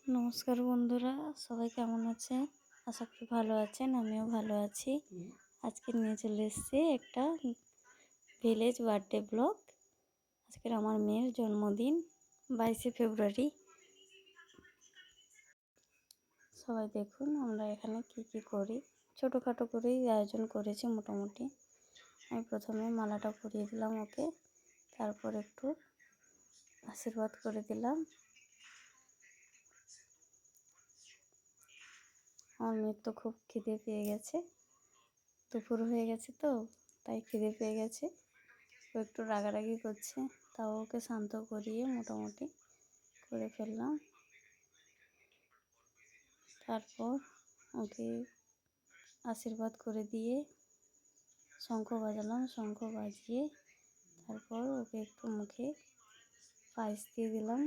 নমস্কার বন্ধুরা, সবাই কেমন আছেন? আশা করি ভালো আছেন। আমিও ভালো আছি। আজকে নিয়ে চলে এসেছি একটা ভিলেজ বার্থডে ব্লগ। আজকের আমার মেয়ের জন্মদিন, 22শে ফেব্রুয়ারি। সবাই দেখুন আমরা এখানে কি করি। ছোটোখাটো করেই আয়োজন করেছি মোটামুটি। আমি প্রথমে মালাটা পরিয়ে দিলাম ওকে, তারপর একটু আশীর্বাদ করে দিলাম। আমার মেয়ের তো খুব খিদে পেয়ে গেছে, দুপুর হয়ে গেছে তো, তাই খিদে পেয়ে গেছে। ও একটু রাগারাগি করছে, তাও ওকে শান্ত করিয়ে মোটামুটি করে ফেললাম। তারপর ওকে আশীর্বাদ করে দিয়ে শঙ্খ বাজালাম। শঙ্খ বাজিয়ে তারপর ওকে একটু মুখে পায়েস দিয়ে দিলাম।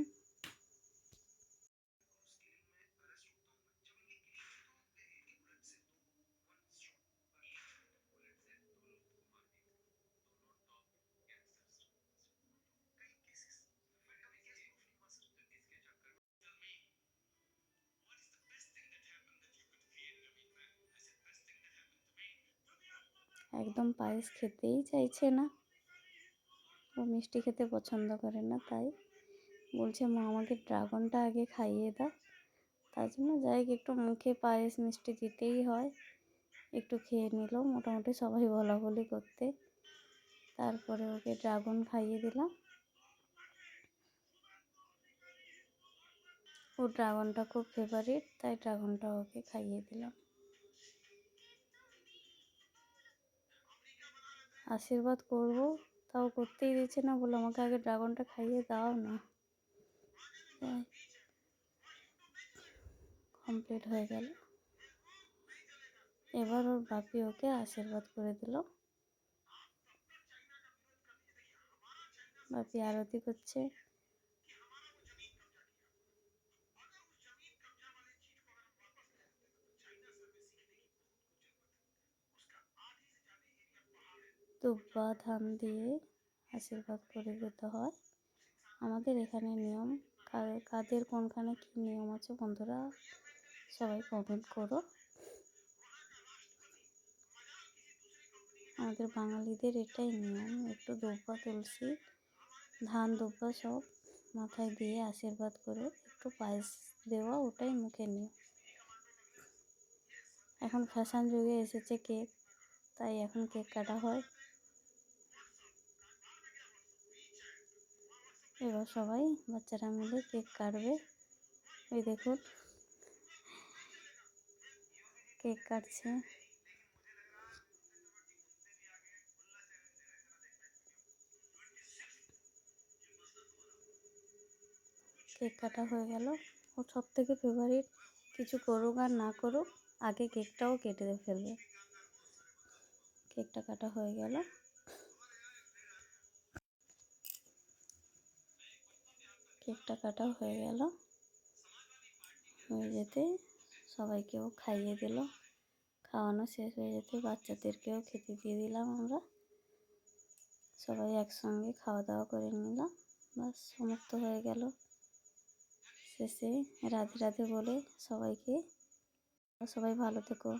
একদম পায়েস খেতেই চাইছে না, ও মিষ্টি খেতে পছন্দ করে না, তাই বলছে মা আমাকে ড্রাগনটা আগে খাইয়ে দাও। তার জন্য যাই একটু মুখে পায়েস মিষ্টি দিতেই হয়। একটু খেয়ে নিল, মোটামুটি সবাই বলাবলি করতে। তারপরে ওকে ড্রাগন খাইয়ে দিলাম। ও ড্রাগনটা খুব ফেভারিট, তাই ড্রাগনটা ওকে খাইয়ে দিলাম। আশীর্বাদ করব, তাও করতেই দিচ্ছে না, বলে আমাকে আগে ড্রাগনটা খাইয়ে দাও না। কমপ্লিট হয়ে গেল। এবার ওর বাপি ওকে আশীর্বাদ করে দিল। বাপি আরতি করছে। দুব্বা ধান দিয়ে আশীর্বাদ করে দিতে হয়। আমাদের এখানে নিয়ম, কাদের কোনখানে কী নিয়ম আছে বন্ধুরা সবাই কমেন্ট করো। আমাদের বাঙালিদের এটাই নিয়ম, একটু দুব্বা তুলসী ধান দুব্বা সব মাথায় দিয়ে আশীর্বাদ করে একটু পায়েস দেওয়া, ওটাই মুখে নিয়ম। এখন ফ্যাশন যুগে এসেছে কেক, তাই এখন কেক কাটা হয়। এবার সবাই বাচ্চারা মিলে কেক কাটবে। ওই দেখুন কেক কাটছে। কেক কাটা হয়ে গেল। ও সব থেকে ফেভারিট, কিছু করুক আর না করুক আগে কেকটাও কেটে ফেলবে। কেকটা কাটা হয়ে গেল। কেকটা কাটা হয়ে গেল, হয়ে যেতে সবাইকেও খাইয়ে দিল। খাওয়ানো শেষ হয়ে যেতে বাচ্চাদেরকেও খেতে দিয়ে দিলাম আমরা। সবাই একসঙ্গে খাওয়া দাওয়া করে নিলাম, বাস সমাপ্ত হয়ে গেল। শেষে রাধে রাধে বলে সবাইকে, সবাই ভালো থেকো।